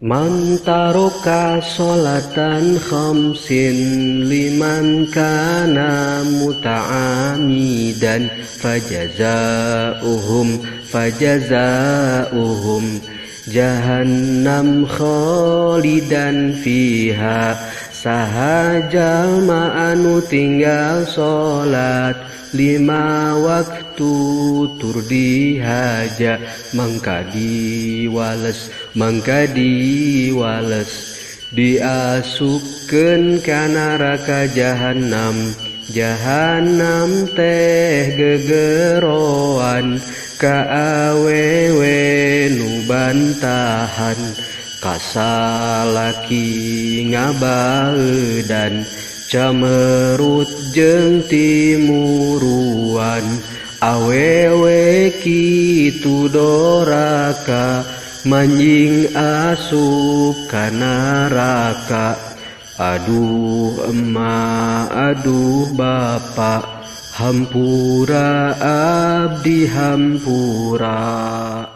Man taroka sholatan khamsin liman kana muta'amidan fajazauhum jahannam khalidan fiha. Sahajal ma'anu tinggal sholat 5 waktu tur dihaja mangka diwales diasupkeun ka neraka jahanam teh gegeroan ka awewe nu bantahan kasalaki ngabaeudan camerut jeung timuruan awewe kitu doraka manjing asup ka neraka. Aduh emak aduh bapak hampura abdi hampura.